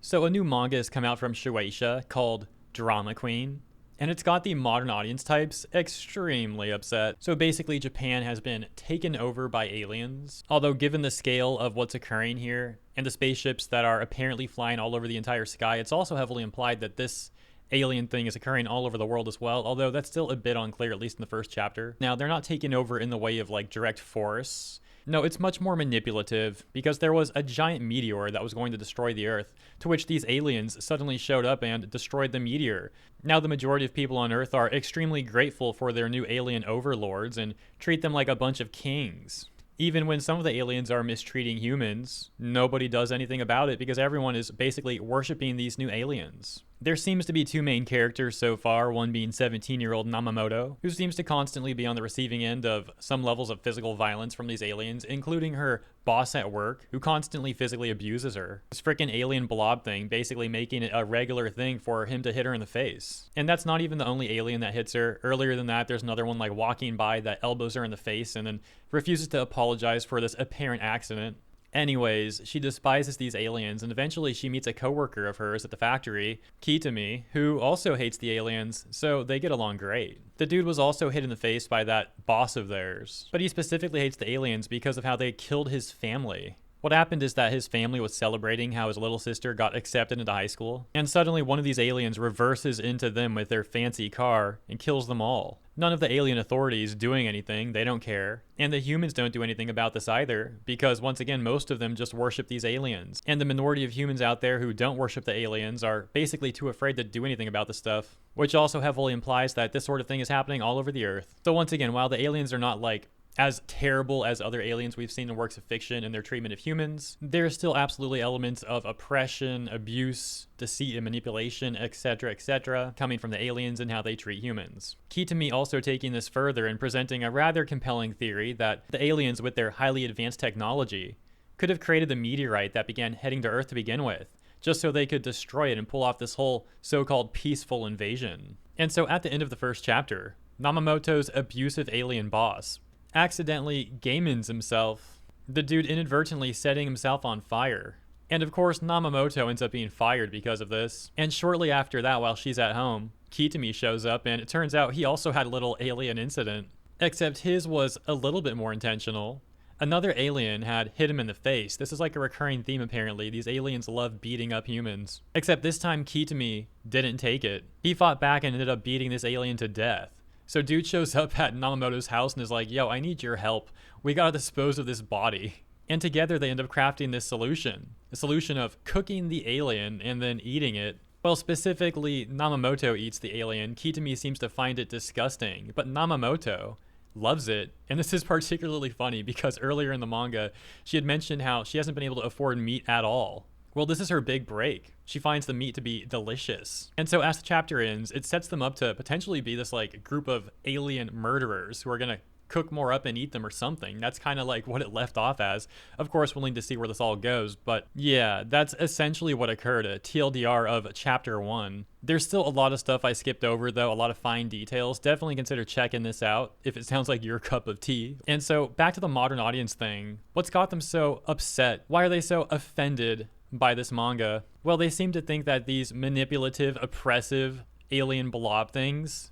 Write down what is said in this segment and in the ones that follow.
So a new manga has come out from Shueisha called Drama Queen, and it's got the modern audience types extremely upset. So basically Japan has been taken over by aliens, although given the scale of what's occurring here and the spaceships that are apparently flying all over the entire sky, it's also heavily implied that this alien thing is occurring all over the world as well, although that's still a bit unclear, at least in the first chapter. Now, they're not taking over in the way of like direct force. No, it's much more manipulative because there was a giant meteor that was going to destroy the Earth, to which these aliens suddenly showed up and destroyed the meteor. Now the majority of people on Earth are extremely grateful for their new alien overlords and treat them like a bunch of kings. Even when some of the aliens are mistreating humans, nobody does anything about it because everyone is basically worshiping these new aliens. There seems to be two main characters so far, one being 17-year-old Namamoto, who seems to constantly be on the receiving end of some levels of physical violence from these aliens, including her boss at work, who constantly physically abuses her. This freaking alien blob thing basically making it a regular thing for him to hit her in the face. And that's not even the only alien that hits her. Earlier than that, there's another one like walking by that elbows her in the face and then refuses to apologize for this apparent accident. Anyways, she despises these aliens, and eventually she meets a coworker of hers at the factory, Kitami, who also hates the aliens, so they get along great. The dude was also hit in the face by that boss of theirs, but he specifically hates the aliens because of how they killed his family. What happened is that his family was celebrating how his little sister got accepted into high school, and suddenly one of these aliens reverses into them with their fancy car and kills them all. None of the alien authorities doing anything, they don't care. And the humans don't do anything about this either, because once again, most of them just worship these aliens. And the minority of humans out there who don't worship the aliens are basically too afraid to do anything about this stuff, which also heavily implies that this sort of thing is happening all over the Earth. So once again, while the aliens are not like as terrible as other aliens we've seen in works of fiction and their treatment of humans, there's still absolutely elements of oppression, abuse, deceit and manipulation, etc., coming from the aliens and how they treat humans. Kitami also taking this further and presenting a rather compelling theory that the aliens with their highly advanced technology could have created the meteorite that began heading to Earth to begin with, just so they could destroy it and pull off this whole so-called peaceful invasion. And so at the end of the first chapter, Namamoto's abusive alien boss accidentally gamins himself, the dude inadvertently setting himself on fire. And of course, Namamoto ends up being fired because of this. And shortly after that, while she's at home, Kitami shows up and it turns out he also had a little alien incident. Except his was a little bit more intentional. Another alien had hit him in the face. This is like a recurring theme apparently. These aliens love beating up humans. Except this time Kitami didn't take it. He fought back and ended up beating this alien to death. So dude shows up at Namamoto's house and is like, yo, I need your help. We gotta dispose of this body. And together they end up crafting this solution. A solution of cooking the alien and then eating it. Well, specifically, Namamoto eats the alien. Kitami seems to find it disgusting, but Namamoto loves it. And this is particularly funny because earlier in the manga, she had mentioned how she hasn't been able to afford meat at all. Well, this is her big break. She finds the meat to be delicious. And so as the chapter ends, it sets them up to potentially be this like group of alien murderers who are gonna cook more up and eat them or something. That's kind of like what it left off as. Of course, willing to see where this all goes, but yeah, that's essentially what occurred, a TLDR of chapter 1. There's still a lot of stuff I skipped over though, a lot of fine details. Definitely consider checking this out if it sounds like your cup of tea. And so back to the modern audience thing. What's got them so upset? Why are they so offended by this manga? Well, they seem to think that these manipulative, oppressive, alien blob things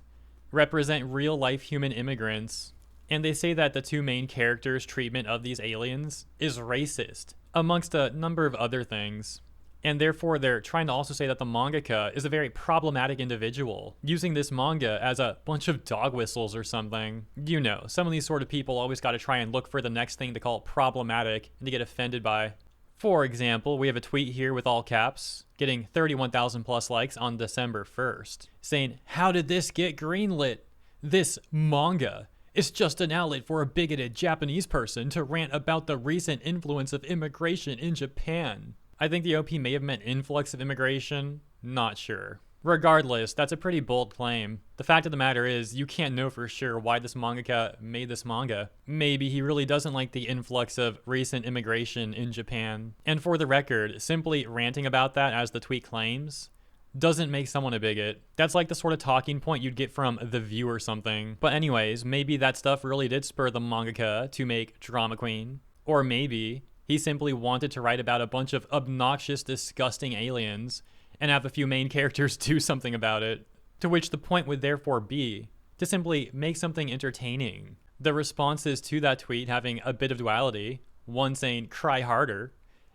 represent real-life human immigrants, and they say that the two main characters' treatment of these aliens is racist, amongst a number of other things. And therefore, they're trying to also say that the mangaka is a very problematic individual, using this manga as a bunch of dog whistles or something. You know, some of these sort of people always got to try and look for the next thing to call problematic and to get offended by. For example, we have a tweet here with all caps, getting 31,000 plus likes on December 1st, saying, "How did this get greenlit? This manga is just an outlet for a bigoted Japanese person to rant about the recent influence of immigration in Japan." I think the OP may have meant influx of immigration, not sure. Regardless, that's a pretty bold claim. The fact of the matter is, you can't know for sure why this mangaka made this manga. Maybe he really doesn't like the influx of recent immigration in Japan. And for the record, simply ranting about that, as the tweet claims, doesn't make someone a bigot. That's like the sort of talking point you'd get from The View or something. But anyways, maybe that stuff really did spur the mangaka to make Drama Queen. Or maybe He simply wanted to write about a bunch of obnoxious, disgusting aliens and have a few main characters do something about it, to which the point would therefore be to simply make something entertaining. The responses to that tweet having a bit of duality, one saying cry harder,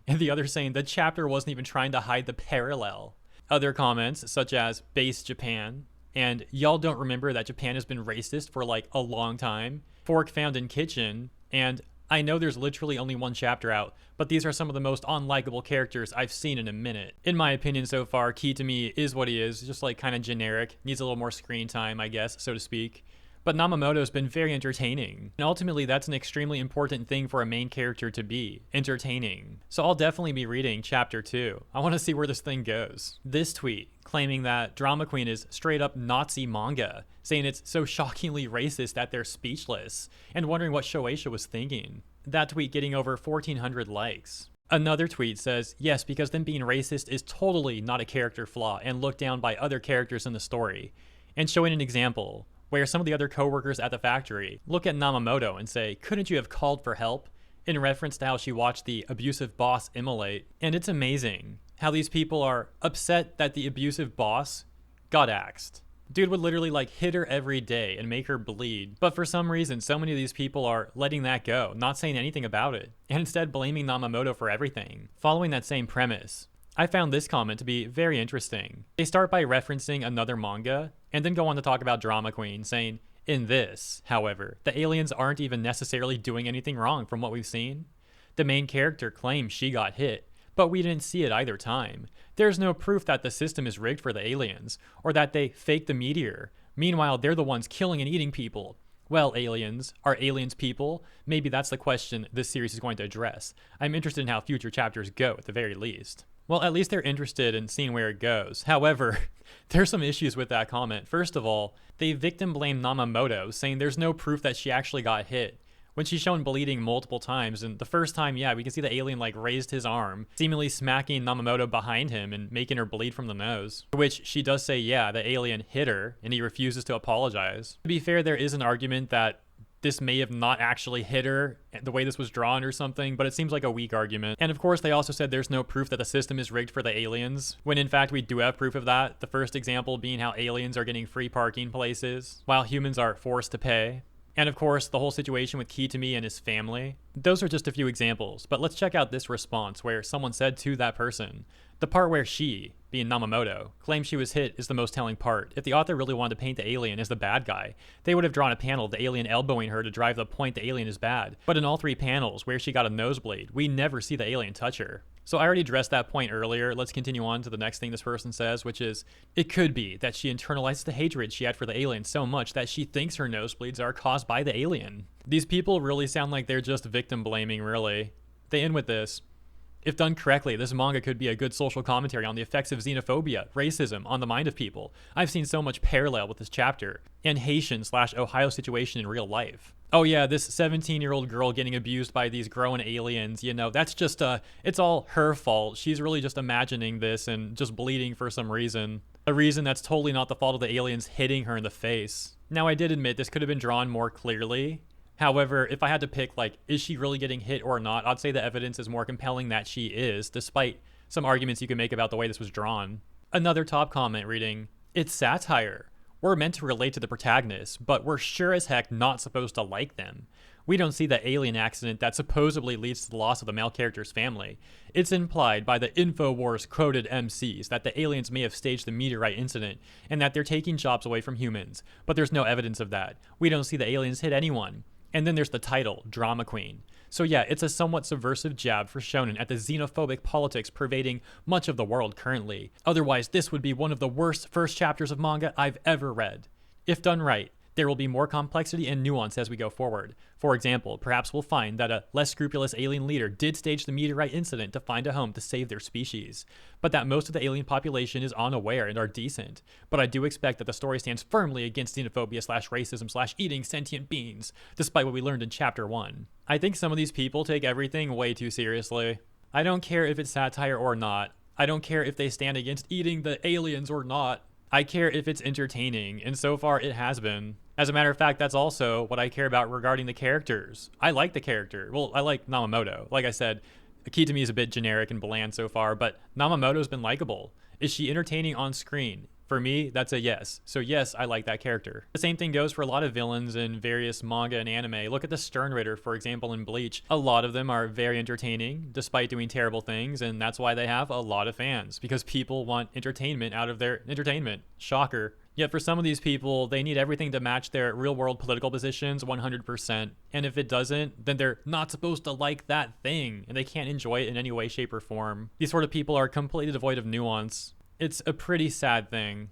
and the other saying the chapter wasn't even trying to hide the parallel. Other comments such as base Japan and y'all don't remember that Japan has been racist for like a long time, fork found in kitchen, and I know there's literally only one chapter out, but these are some of the most unlikable characters I've seen in a minute. In my opinion so far, Kitami is what he is, just like kind of generic, needs a little more screen time, I guess, so to speak. But Namamoto's been very entertaining, and ultimately that's an extremely important thing for a main character to be, entertaining. So I'll definitely be reading chapter 2. I want to see where this thing goes. This tweet, claiming that Drama Queen is straight up Nazi manga, saying it's so shockingly racist that they're speechless, and wondering what Shueisha was thinking. That tweet getting over 1,400 likes. Another tweet says, yes, because them being racist is totally not a character flaw and looked down by other characters in the story, and showing an example where some of the other co-workers at the factory look at Namamoto and say, couldn't you have called for help? In reference to how she watched the abusive boss immolate. And it's amazing how these people are upset that the abusive boss got axed. Dude would literally like hit her every day and make her bleed. But for some reason, so many of these people are letting that go, not saying anything about it, and instead blaming Namamoto for everything. Following that same premise, I found this comment to be very interesting. They start by referencing another manga, and then go on to talk about Drama Queen, saying, in this, however, the aliens aren't even necessarily doing anything wrong from what we've seen. The main character claims she got hit, but we didn't see it either time. There's no proof that the system is rigged for the aliens, or that they faked the meteor. Meanwhile, they're the ones killing and eating people. Well, aliens, are aliens people? Maybe that's the question this series is going to address. I'm interested in how future chapters go, at the very least. Well, at least they're interested in seeing where it goes. However, there's some issues with that comment. First of all, they victim blame Namamoto, saying there's no proof that she actually got hit, when she's shown bleeding multiple times. And the first time, yeah, we can see the alien like raised his arm, seemingly smacking Namamoto behind him and making her bleed from the nose. To which she does say, yeah, the alien hit her, and he refuses to apologize. To be fair, there is an argument that this may have not actually hit her the way this was drawn or something, but it seems like a weak argument. And of course, they also said there's no proof that the system is rigged for the aliens, when in fact we do have proof of that. The first example being how aliens are getting free parking places, while humans are forced to pay. And of course, the whole situation with Kitami and his family. Those are just a few examples, but let's check out this response where someone said to that person, the part where she, being Namamoto, claims she was hit is the most telling part. If the author really wanted to paint the alien as the bad guy, they would have drawn a panel of the alien elbowing her to drive the point the alien is bad. But in all three panels where she got a nosebleed, we never see the alien touch her. So I already addressed that point earlier. Let's continue on to the next thing this person says, which is, it could be that she internalized the hatred she had for the alien so much that she thinks her nosebleeds are caused by the alien. These people really sound like they're just victim blaming, really. They end with this. If done correctly, this manga could be a good social commentary on the effects of xenophobia, racism, on the mind of people. I've seen so much parallel with this chapter, and Haitian/Ohio situation in real life. Oh yeah, this 17-year-old girl getting abused by these grown aliens, you know, that's just, it's all her fault. She's really just imagining this and just bleeding for some reason. A reason that's totally not the fault of the aliens hitting her in the face. Now, I did admit this could have been drawn more clearly. However, if I had to pick, like, is she really getting hit or not, I'd say the evidence is more compelling that she is, despite some arguments you can make about the way this was drawn. Another top comment reading, it's satire. We're meant to relate to the protagonists, but we're sure as heck not supposed to like them. We don't see the alien accident that supposedly leads to the loss of the male character's family. It's implied by the InfoWars quoted MCs that the aliens may have staged the meteorite incident and that they're taking jobs away from humans, but there's no evidence of that. We don't see the aliens hit anyone. And then there's the title, Drama Queen. So yeah, it's a somewhat subversive jab for shonen at the xenophobic politics pervading much of the world currently. Otherwise, this would be one of the worst first chapters of manga I've ever read. If done right, there will be more complexity and nuance as we go forward. For example, perhaps we'll find that a less scrupulous alien leader did stage the meteorite incident to find a home to save their species, but that most of the alien population is unaware and are decent. But I do expect that the story stands firmly against xenophobia/racism/eating sentient beings, despite what we learned in chapter 1. I think some of these people take everything way too seriously. I don't care if it's satire or not. I don't care if they stand against eating the aliens or not. I care if it's entertaining, and so far it has been. As a matter of fact, that's also what I care about regarding the characters. I like the character. Well, I like Namamoto. Like I said, Akitami is a bit generic and bland so far, but Namamoto's been likable. Is she entertaining on screen? For me, that's a yes. So yes, I like that character. The same thing goes for a lot of villains in various manga and anime. Look at the Stern Ritter, for example, in Bleach. A lot of them are very entertaining, despite doing terrible things, and that's why they have a lot of fans, because people want entertainment out of their entertainment. Shocker. Yet for some of these people, they need everything to match their real-world political positions 100%. And if it doesn't, then they're not supposed to like that thing, and they can't enjoy it in any way, shape, or form. These sort of people are completely devoid of nuance. It's a pretty sad thing.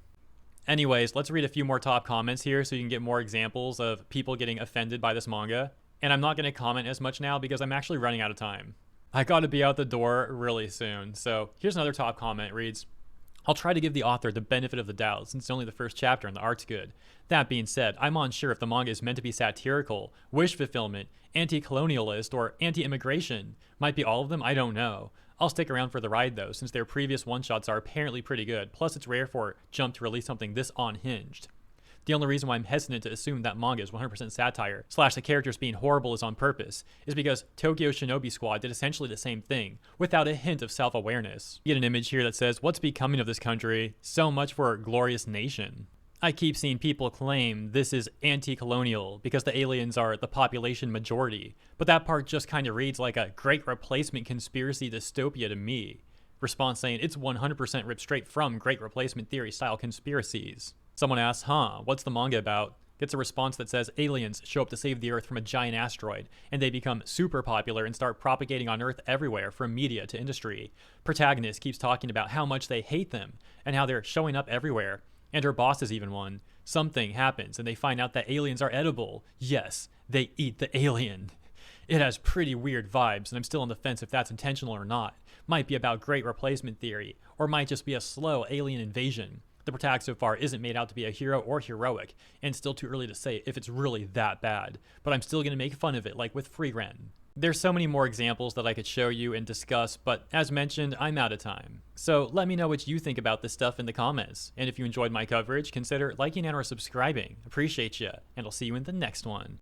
Anyways, let's read a few more top comments here so you can get more examples of people getting offended by this manga. And I'm not going to comment as much now because I'm actually running out of time. I gotta be out the door really soon. So here's another top comment. It reads, I'll try to give the author the benefit of the doubt since it's only the first chapter and the art's good. That being said, I'm unsure if the manga is meant to be satirical, wish fulfillment, anti-colonialist, or anti-immigration. Might be all of them, I don't know. I'll stick around for the ride though, since their previous one-shots are apparently pretty good, plus it's rare for Jump to release something this unhinged. The only reason why I'm hesitant to assume that manga is 100% satire, / the characters being horrible is on purpose, is because Tokyo Shinobi Squad did essentially the same thing, without a hint of self-awareness. You get an image here that says, what's becoming of this country? So much for a glorious nation. I keep seeing people claim this is anti-colonial because the aliens are the population majority, but that part just kind of reads like a Great Replacement conspiracy dystopia to me. Response saying it's 100% ripped straight from Great Replacement theory style conspiracies. Someone asks, what's the manga about? Gets a response that says aliens show up to save the Earth from a giant asteroid, and they become super popular and start propagating on Earth everywhere, from media to industry. Protagonist keeps talking about how much they hate them, and how they're showing up everywhere. And her boss is even one. Something happens, and they find out that aliens are edible. Yes, they eat the alien. It has pretty weird vibes, and I'm still on the fence if that's intentional or not. Might be about Great Replacement theory, or might just be a slow alien invasion. The protagonist so far isn't made out to be a hero or heroic, and it's still too early to say if it's really that bad. But I'm still going to make fun of it, like with Freegren. There's so many more examples that I could show you and discuss, but as mentioned, I'm out of time. So let me know what you think about this stuff in the comments. And if you enjoyed my coverage, consider liking and or subscribing. Appreciate ya, and I'll see you in the next one.